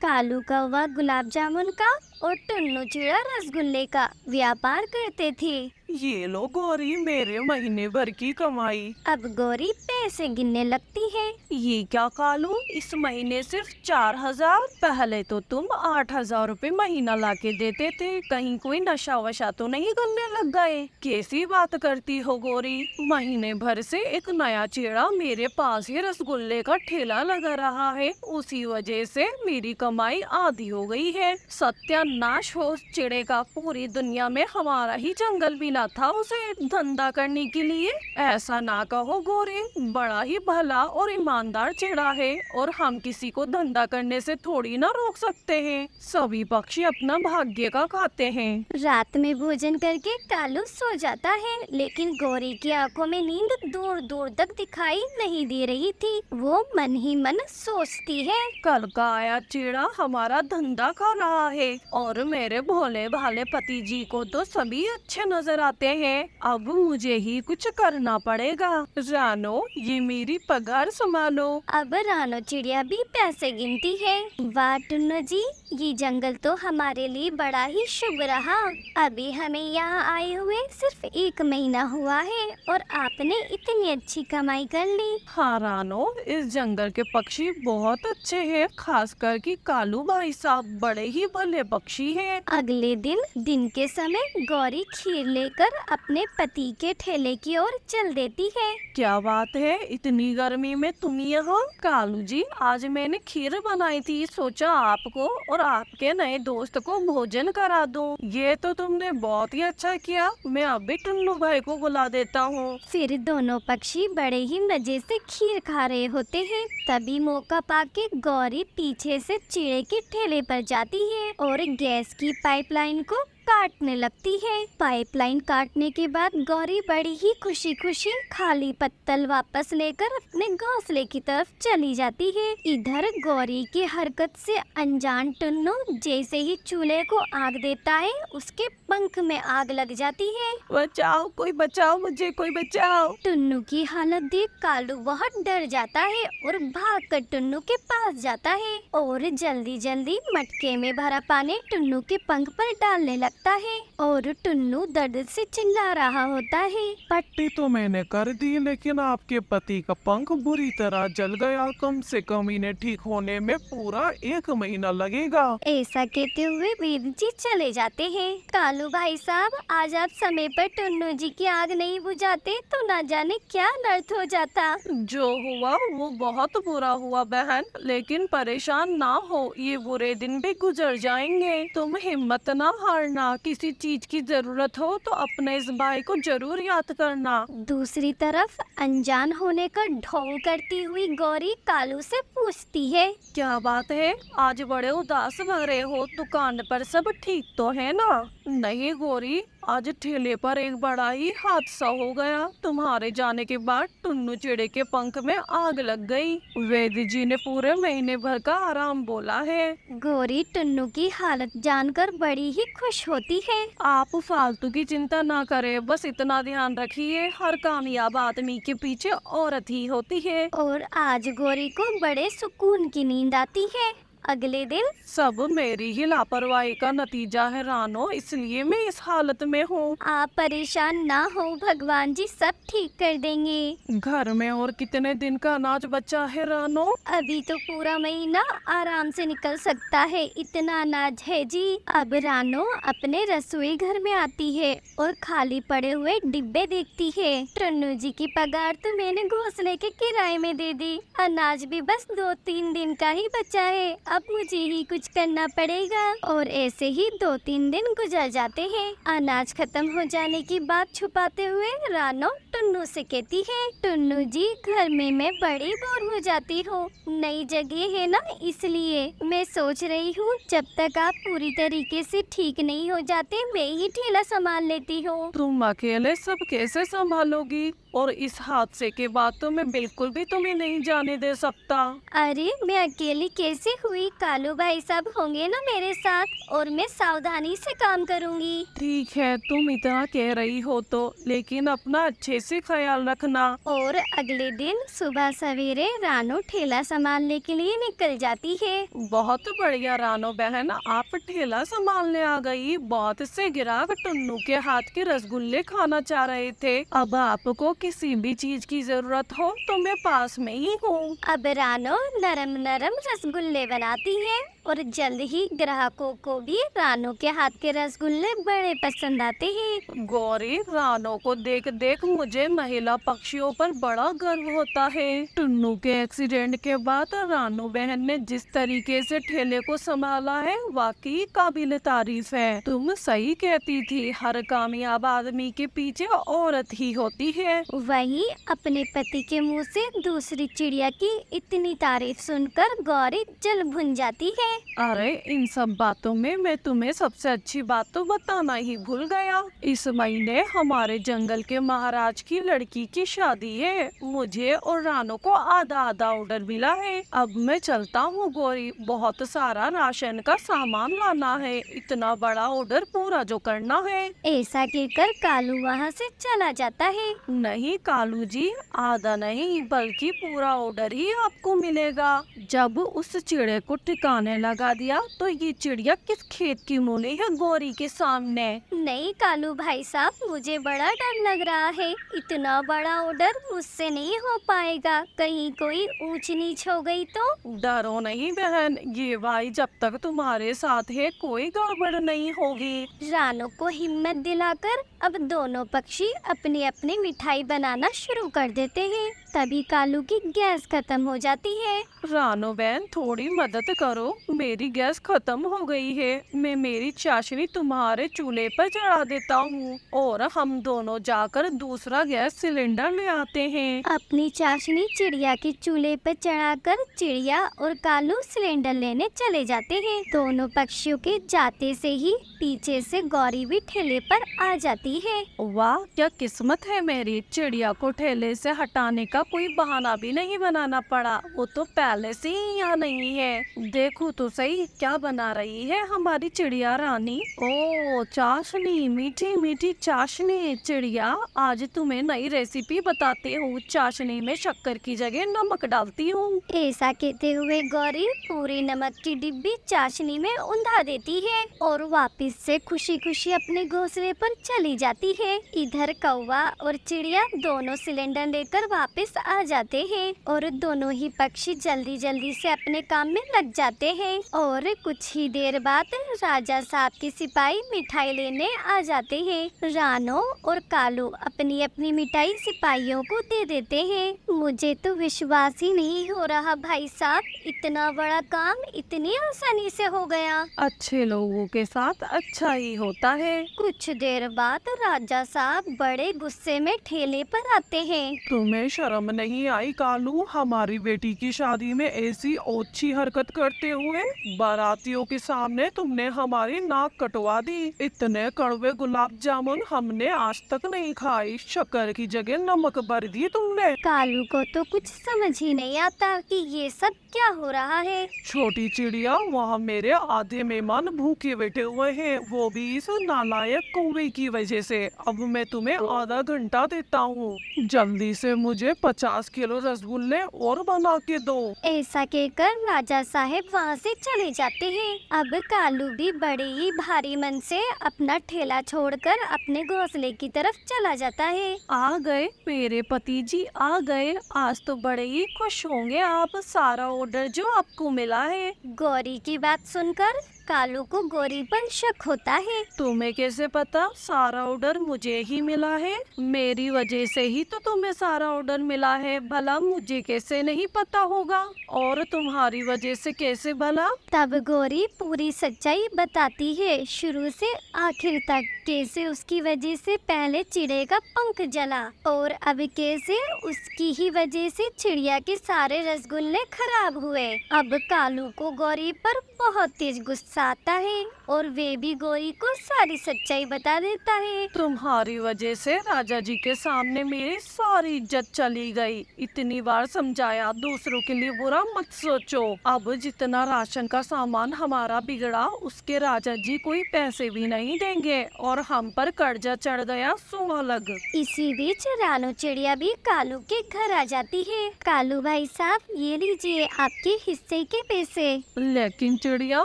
कालू कौवा गुलाब जामुन का और टुन्नू चिड़ा रसगुल्ले का व्यापार करते थे। ये लो गौरी, मेरे महीने भर की कमाई। अब गौरी पैसे गिनने लगती है। ये क्या कालू, इस महीने सिर्फ 4,000? पहले तो तुम 8,000 रुपए महीना लाके देते थे। कहीं कोई नशा वशा तो नहीं करने लग गए? कैसी बात करती हो गौरी, महीने भर से एक नया चेहरा मेरे पास ही रसगुल्ले का ठेला लगा रहा है, उसी वजह से मेरी कमाई आधी हो गई है। सत्यानाश हो उस चिड़े का, पूरी दुनिया में हमारा ही जंगल मिला था उसे धंधा करने के लिए। ऐसा ना कहो गौरी, बड़ा ही भला और ईमानदार चिड़ा है और हम किसी को धंधा करने से थोड़ी ना रोक सकते हैं। सभी पक्षी अपना भाग्य का खाते हैं। रात में भोजन करके कालू सो जाता है, लेकिन गौरी की आंखों में नींद दूर दूर तक दिखाई नहीं दे रही थी। वो मन ही मन सोचती है, कल का आया चिड़ा हमारा धंधा खा रहा है और मेरे भोले भाले पति जी को तो सभी अच्छे नजर आते हैं। अब मुझे ही कुछ करना पड़ेगा। रानो, ये मेरी पगार संभालो। अब रानो चिड़िया भी पैसे गिनती है। वाह टुन्नू जी, ये जंगल तो हमारे लिए बड़ा ही शुभ रहा। अभी हमें यहाँ आए हुए सिर्फ 1 महीना हुआ है और आपने इतनी अच्छी कमाई कर ली। हाँ रानो, इस जंगल के पक्षी बहुत अच्छे हैं, खासकर कि कालू भाई साहब बड़े ही भले पक्षी हैं। अगले दिन के समय गौरी खीर लेकर अपने पति के ठेले की ओर चल देती है। क्या बात है, इतनी गर्मी में तुम यहाँ? कालू जी, आज मैंने खीर बनाई थी, सोचा आपको और आपके नए दोस्त को भोजन करा दूं। ये तो तुमने बहुत ही अच्छा किया। मैं अभी टुन्नू भाई को बुला देता हूँ। फिर दोनों पक्षी बड़े ही मजे से खीर खा रहे होते हैं। तभी मौका पाके गौरी पीछे से चिड़े के ठेले पर जाती है और गैस की पाइपलाइन को काटने लगती है। पाइपलाइन काटने के बाद गौरी बड़ी ही खुशी खुशी खाली पत्तल वापस लेकर अपने घोंसले की तरफ चली जाती है। इधर गौरी की हरकत से अनजान टुन्नू जैसे ही चूल्हे को आग देता है, उसके पंख में आग लग जाती है। बचाओ, कोई बचाओ मुझे, कोई बचाओ। टुन्नू की हालत देख कालू बहुत डर जाता है और भागकर टुन्नू के पास जाता है और जल्दी जल्दी मटके में भरा पानी टुन्नू के पंख पर डालने लगता है और टुन्नू दर्द से चिल्ला रहा होता है। पट्टी तो मैंने कर दी, लेकिन आपके पति का पंख बुरी तरह जल गया। कम से कम इन्हें ठीक होने में पूरा 1 महीना लगेगा। ऐसा कहते हुए वीर जी चले जाते हैं। कालू भाई साहब, आज आप समय पर टुन्नू जी की आग नहीं बुझाते तो न जाने क्या अनर्थ हो जाता। जो हुआ वो बहुत बुरा हुआ बहन, लेकिन परेशान ना हो, ये बुरे दिन भी गुजर जाएंगे। तुम हिम्मत ना हारना, किसी चीज की जरूरत हो तो अपने इस भाई को जरूर याद करना। दूसरी तरफ अनजान होने का ढोंग करती हुई गौरी कालू से पूछती है, क्या बात है, आज बड़े उदास लग रहे हो, दुकान पर सब ठीक तो है ना? नहीं गौरी, आज ठेले पर एक बड़ा ही हादसा हो गया। तुम्हारे जाने के बाद टुन्नू चिड़े के पंख में आग लग गई। वैद्य जी ने पूरे महीने भर का आराम बोला है। गौरी टुन्नू की हालत जानकर बड़ी ही खुश होती है। आप फालतू की चिंता ना करें, बस इतना ध्यान रखिए, हर कामयाब आदमी के पीछे औरत ही होती है। और आज गौरी को बड़े सुकून की नींद आती है। अगले दिन सब मेरी ही लापरवाही का नतीजा है रानो, इसलिए मैं इस हालत में हूँ। आप परेशान ना हो, भगवान जी सब ठीक कर देंगे। घर में और कितने दिन का अनाज बचा है रानो? अभी तो पूरा महीना आराम से निकल सकता है, इतना अनाज है जी। अब रानो अपने रसोई घर में आती है और खाली पड़े हुए डिब्बे देखती है। टुन्नू जी की पगार तो मैंने घोंसले के किराए में दे दी, अनाज भी बस 2-3 दिन का ही बचा है। अब मुझे ही कुछ करना पड़ेगा। और ऐसे ही 2-3 दिन गुजर जाते हैं। अनाज खत्म हो जाने की बात छुपाते हुए रानो टुन्नू से कहती है, टुन्नू जी, घर में मैं बड़ी बोर हो जाती हूँ, नई जगह है ना, इसलिए मैं सोच रही हूँ जब तक आप पूरी तरीके से ठीक नहीं हो जाते मैं ही ठेला संभाल लेती हूँ। तुम अकेले सब कैसे संभालोगी? और इस हादसे के बाद तो मैं बिल्कुल भी तुम्हें नहीं जाने दे सकता। अरे मैं अकेली कैसे हुई? कि कालू भाई साहब होंगे ना मेरे साथ और मैं सावधानी से काम करूंगी। ठीक है, तुम इतना कह रही हो तो, लेकिन अपना अच्छे से ख्याल रखना। और अगले दिन सुबह सवेरे रानू ठेला संभालने के लिए निकल जाती है। बहुत बढ़िया रानो बहन, आप ठेला संभालने आ गई। बहुत से ग्राहक टुन्नू के हाथ के रसगुल्ले खाना चाह रहे थे। अब आपको किसी भी चीज की जरूरत हो तो मैं पास में ही हूँ। अब रानो नरम नरम रसगुल्ले बनाती है और जल्द ही ग्राहकों को भी रानो के हाथ के रसगुल्ले बड़े पसंद आते हैं। गौरी, रानो को देख देख मुझे महिला पक्षियों पर बड़ा गर्व होता है। टुन्नू के एक्सीडेंट के बाद रानो बहन ने जिस तरीके से ठेले को संभाला है, वाकई काबिल तारीफ है। तुम सही कहती थी, हर कामयाब आदमी के पीछे औरत ही होती है। वही अपने पति के मुंह से दूसरी चिड़िया की इतनी तारीफ सुनकर गौरी जल भुन जाती है। अरे इन सब बातों में मैं तुम्हें सबसे अच्छी बात तो बताना ही भूल गया। इस महीने हमारे जंगल के महाराज की लड़की की शादी है। मुझे और रानो को आधा आधा ऑर्डर मिला है। अब मैं चलता हूँ गौरी, बहुत सारा राशन का सामान लाना है। इतना बड़ा ऑर्डर पूरा जो करना है। ऐसा कहकर कालू वहाँ से चला जाता है। नहीं कालू जी, आधा नहीं बल्कि पूरा ऑर्डर ही आपको मिलेगा। जब उस चिड़े को ठिकाने लगा दिया तो ये चिड़िया किस खेत की मूली है गौरी के सामने। नहीं कालू भाई साहब, मुझे बड़ा डर लग रहा है। इतना बड़ा ऑर्डर मुझसे नहीं हो पाएगा। कहीं कोई ऊंच नीच हो गई तो? डरो नहीं बहन, ये भाई जब तक तुम्हारे साथ है कोई गड़बड़ नहीं होगी। रानो को हिम्मत दिलाकर अब दोनों पक्षी अपनी अपनी मिठाई बनाना शुरू कर देते हैं। तभी कालू की गैस खत्म हो जाती है। रानो बहन, थोड़ी मदद करो, मेरी गैस खत्म हो गई है। मैं मेरी चाशनी तुम्हारे चूल्हे पर चढ़ा देता हूँ और हम दोनों जाकर दूसरा गैस सिलेंडर ले आते हैं। अपनी चाशनी चिड़िया के चूल्हे पर चढ़ाकर चिड़िया और कालू सिलेंडर लेने चले जाते हैं। दोनों पक्षियों के जाते से ही पीछे से गौरी भी ठेले पर आ जाती है। वाह, क्या किस्मत है मेरी। चिड़िया को ठेले से हटाने का कोई बहाना भी नहीं बनाना पड़ा। वो तो पहले से ही यहाँ नहीं है। देखो तो सही क्या बना रही है हमारी चिड़िया रानी। ओ चाशनी, मीठी मीठी चाशनी। चिड़िया, आज तुम्हें नई रेसिपी बताती हूँ। चाशनी में शक्कर की जगह नमक डालती हूँ। ऐसा कहते हुए गौरी पूरी नमक की डिब्बी चाशनी में उंधा देती है और वापस से खुशी खुशी अपने घोंसले पर चली जाती है। इधर कौवा और चिड़िया दोनों सिलेंडर लेकर वापस आ जाते हैं और दोनों ही पक्षी जल्दी जल्दी से अपने काम में लग जाते हैं। और कुछ ही देर बाद राजा साहब के सिपाही मिठाई लेने आ जाते हैं। रानो और कालू अपनी अपनी मिठाई सिपाहियों को दे देते हैं। मुझे तो विश्वास ही नहीं हो रहा भाई साहब, इतना बड़ा काम इतनी आसानी से हो गया। अच्छे लोगों के साथ अच्छा ही होता है। कुछ देर बाद राजा साहब बड़े गुस्से में ठेले पर आते हैं। तुम्हें शर्म नहीं आई कालू, हमारी बेटी की शादी में ऐसी ओछी हरकत करते हुए? बारातियों के सामने तुमने हमारी नाक कटवा दी। इतने कड़वे गुलाब जामुन हमने आज तक नहीं खाई। शक्कर की जगह नमक भर दी तुमने। कालू को तो कुछ समझ ही नहीं आता कि ये सब क्या हो रहा है। छोटी चिड़िया, वहाँ मेरे आधे मेहमान भूखे बैठे हुए हैं, वो भी इस नालायक कौवे की वजह से। अब मैं तुम्हें आधा घंटा देता हूँ, जल्दी से मुझे 50 किलो रसगुल्ले और बना के दो। ऐसा कहकर राजा साहब वहाँ से चले जाते हैं। अब कालू भी बड़े ही भारी मन से अपना ठेला छोड़कर अपने घोंसले की तरफ चला जाता है। आ गए मेरे पति जी, आ गए। आज तो बड़े ही खुश होंगे आप। सारा ऑर्डर जो आपको मिला है। गौरी की बात सुनकर कालू को गौरी पर शक होता है। तुम्हें कैसे पता सारा ऑर्डर मुझे ही मिला है? मेरी वजह से ही तो तुम्हें सारा ऑर्डर मिला है। भला मुझे कैसे नहीं पता होगा? और तुम्हारी वजह से कैसे भला? तब गौरी पूरी सच्चाई बताती है, शुरू से आखिर तक। कैसे उसकी वजह से पहले चिड़े का पंख जला और अब कैसे उसकी ही वजह से चिड़िया के सारे रसगुल्ले खराब हुए। अब कालू को गौरी पर बहुत तेज गुस्सा आता है और वे भी गौरी को सारी सच्चाई बता देता है। तुम्हारी वजह से राजा जी के सामने मेरी सारी इज्जत चली गई। इतनी बार समझाया दूसरों के लिए बुरा मत सोचो। अब जितना राशन का सामान हमारा बिगड़ा उसके राजा जी कोई पैसे भी नहीं देंगे और हम पर कर्जा चढ़ गया सुलग। इसी बीच रानू चिड़िया भी कालू के घर आ जाती है। कालू भाई साहब, ये लीजिए आपके हिस्से के पैसे। लेकिन चिड़िया,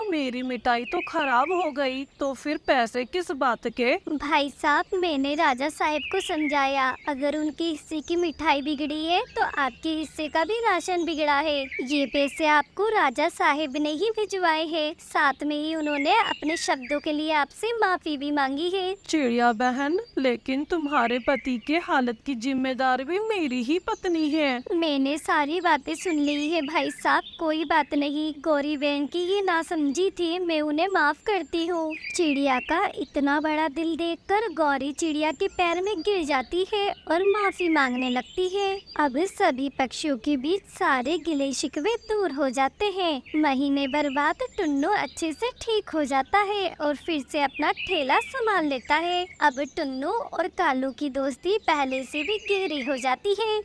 मेरी मिठाई तो खराब हो गई, तो फिर पैसे किस बात के? भाई साहब, मैंने राजा साहब को समझाया, अगर उनके हिस्से की मिठाई बिगड़ी है तो आपके हिस्से का भी राशन बिगड़ा है। ये पैसे आपको राजा साहब ने ही भिजवाए हैं। साथ में ही उन्होंने अपने शब्दों के लिए आपसे माफी भी मांगी है। चिड़िया बहन, लेकिन तुम्हारे पति के हालत की जिम्मेदार भी मेरी ही पत्नी है। मैंने सारी बातें सुन ली है भाई साहब, कोई बात नहीं। गौरी बहन की ये नासमझी थी, मैं उन्हें माफ करती हूँ। चिड़िया का इतना बड़ा दिल देखकर गौरी चिड़िया के पैर में गिर जाती है और माफी मांगने लगती है। अब सभी पक्षियों के बीच सारे गिले शिकवे दूर हो जाते हैं। महीने भर बाद टुन्नू अच्छे से ठीक हो जाता है और फिर से अपना ठेला संभाल लेता है। अब टुन्नू और कालू की दोस्ती पहले से भी गहरी हो जाती है।